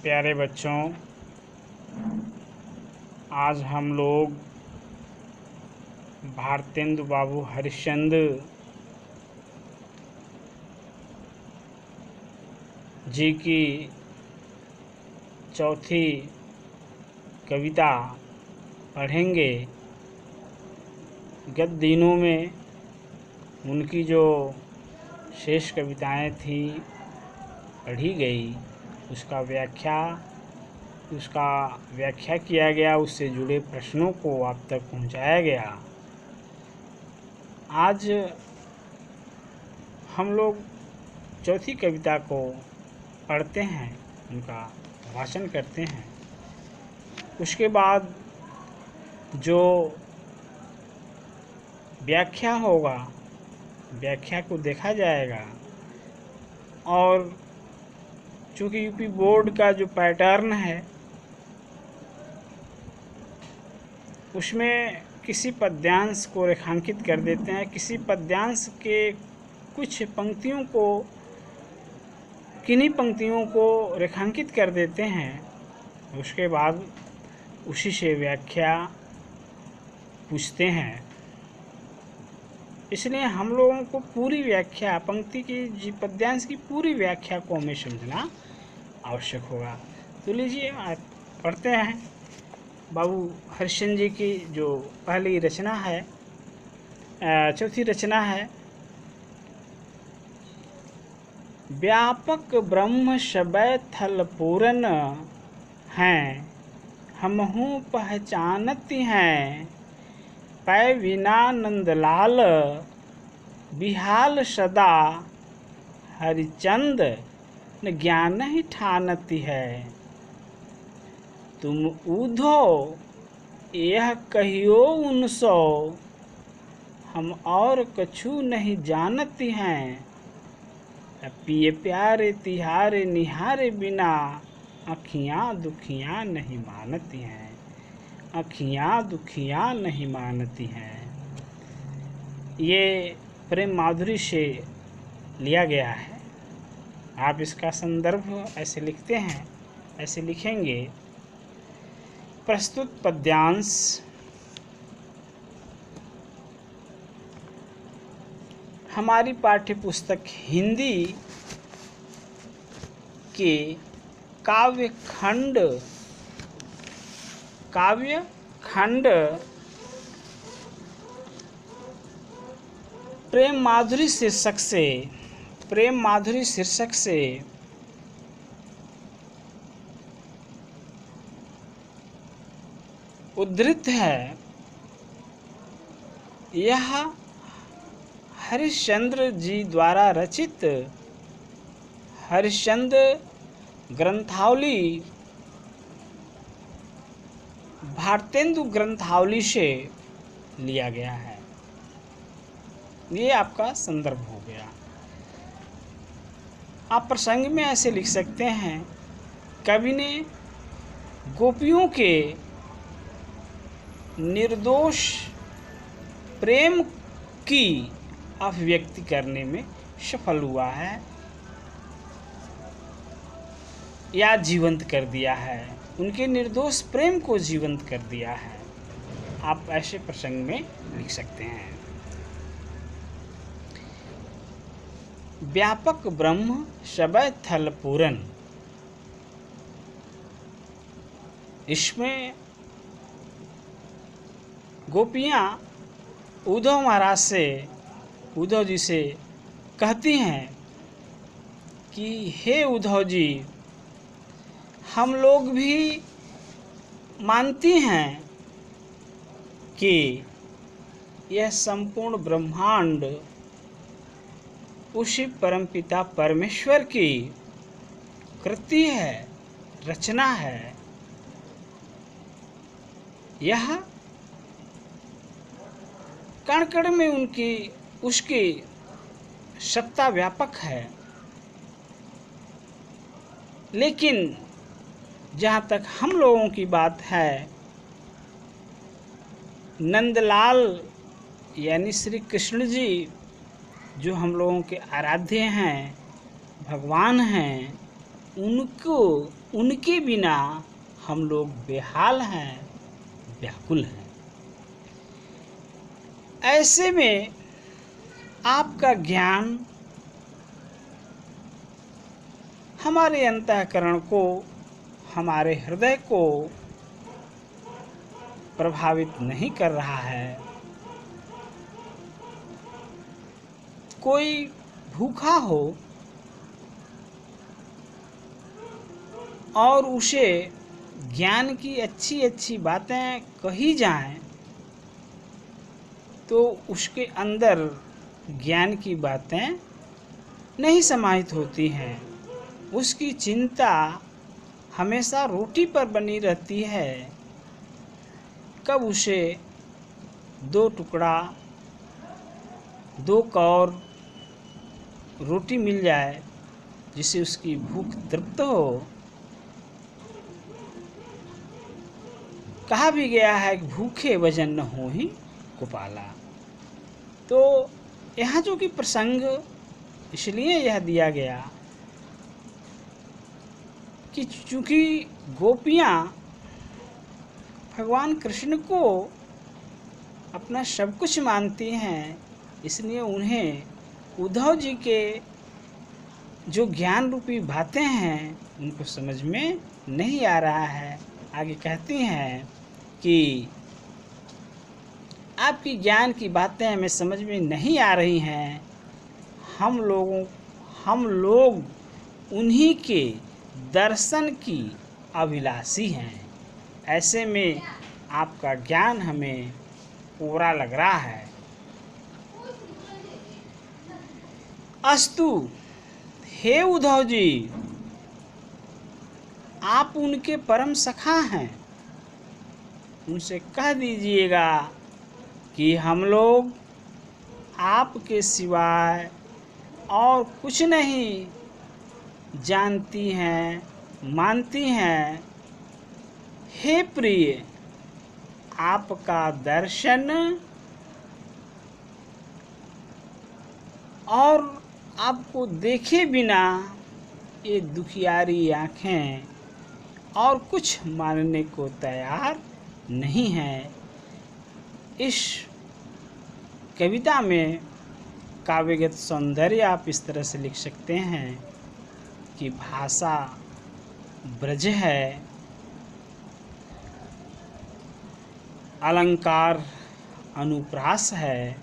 प्यारे बच्चों, आज हम लोग भारतेंदु बाबू हरिश्चंद्र जी की चौथी कविता पढ़ेंगे। गत दिनों में उनकी जो शेष कविताएं थी पढ़ी गई, उसका व्याख्या किया गया, उससे जुड़े प्रश्नों को आप तक पहुंचाया गया। आज हम लोग चौथी कविता को पढ़ते हैं, उनका भाषण करते हैं। उसके बाद जो व्याख्या होगा, व्याख्या को देखा जाएगा। और चूँकि यूपी बोर्ड का जो पैटर्न है, उसमें किसी पद्यांश को रेखांकित कर देते हैं, किसी पद्यांश के कुछ पंक्तियों को, किन्हीं पंक्तियों को रेखांकित कर देते हैं। उसके बाद उसी से व्याख्या पूछते हैं। इसलिए हम लोगों को पूरी व्याख्या, पंक्ति की, पद्यांश की पूरी व्याख्या को हमें समझना आवश्यक होगा। तो लीजिए पढ़ते हैं। बाबू हरिश्चंद्र जी की जो पहली रचना है, चौथी रचना है, व्यापक ब्रह्म सबय थल पूरन हैं, हमहु पहचानती हैं, पै विना नंदलाल बिहाल सदा, हरिचंद न ज्ञान ही ठानती है। तुम ऊधो यह कहियो उनसो, हम और कछु नहीं जानती हैं, पिए प्यारे तिहारे निहारे बिना, अखियाँ दुखियाँ नहीं मानती हैं, अखियाँ दुखियाँ नहीं मानती हैं। ये प्रेम माधुरी से लिया गया है। आप इसका संदर्भ ऐसे लिखते हैं, ऐसे लिखेंगे। प्रस्तुत पद्यांश हमारी पाठ्यपुस्तक हिंदी के काव्य खंड प्रेम माधुरी शीर्षक से उद्धृत है। यह हरिश्चंद्र जी द्वारा रचित हरिश्चंद्र ग्रंथावली, भारतेंदु ग्रंथावली से लिया गया है। ये आपका संदर्भ हो गया। आप प्रसंग में ऐसे लिख सकते हैं, कवि ने गोपियों के निर्दोष प्रेम की अभिव्यक्ति करने में सफल हुआ है या जीवंत कर दिया है, उनके निर्दोष प्रेम को जीवंत कर दिया है। आप ऐसे प्रसंग में लिख सकते हैं। व्यापक ब्रह्म सबय थल पूरन, इसमें गोपियाँ उद्धव जी से कहती हैं कि हे उद्धव जी, हम लोग भी मानती हैं कि यह संपूर्ण ब्रह्मांड उसी परमपिता परमेश्वर की कृति है, रचना है। यह कण कण में उसकी सत्ता व्यापक है। लेकिन जहाँ तक हम लोगों की बात है, नंदलाल यानी श्री कृष्ण जी जो हम लोगों के आराध्य हैं, भगवान हैं, उनको उनके बिना हम लोग बेहाल हैं, व्याकुल हैं। ऐसे में आपका ज्ञान हमारे अंतःकरण को, हमारे हृदय को प्रभावित नहीं कर रहा है। कोई भूखा हो और उसे ज्ञान की अच्छी अच्छी बातें कही जाएं, तो उसके अंदर ज्ञान की बातें नहीं समाहित होती हैं। उसकी चिंता हमेशा रोटी पर बनी रहती है। कब उसे 2 टुकड़ा 2 कौर रोटी मिल जाए जिससे उसकी भूख तृप्त हो। कहा भी गया है कि भूखे वजन न हो ही कुपाला। तो यहाँ जो कि प्रसंग इसलिए यह दिया गया कि चूँकि गोपियाँ भगवान कृष्ण को अपना सब कुछ मानती हैं, इसलिए उन्हें उद्धव जी के जो ज्ञान रूपी बातें हैं उनको समझ में नहीं आ रहा है। आगे कहती हैं कि आपकी ज्ञान की बातें हमें समझ में नहीं आ रही हैं। हम लोग उन्हीं के दर्शन की अभिलाषी हैं। ऐसे में आपका ज्ञान हमें कोरा लग रहा है। अस्तु, हे उद्धव जी, आप उनके परम सखा हैं। उनसे कह दीजिएगा कि हम लोग आपके सिवाय और कुछ नहीं जानती हैं, मानती हैं। हे प्रिय, आपका दर्शन और आपको देखे बिना ये दुखियारी आँखें और कुछ मानने को तैयार नहीं हैं। इस कविता में काव्यगत सौंदर्य आप इस तरह से लिख सकते हैं कि भाषा ब्रज है, अलंकार अनुप्रास है,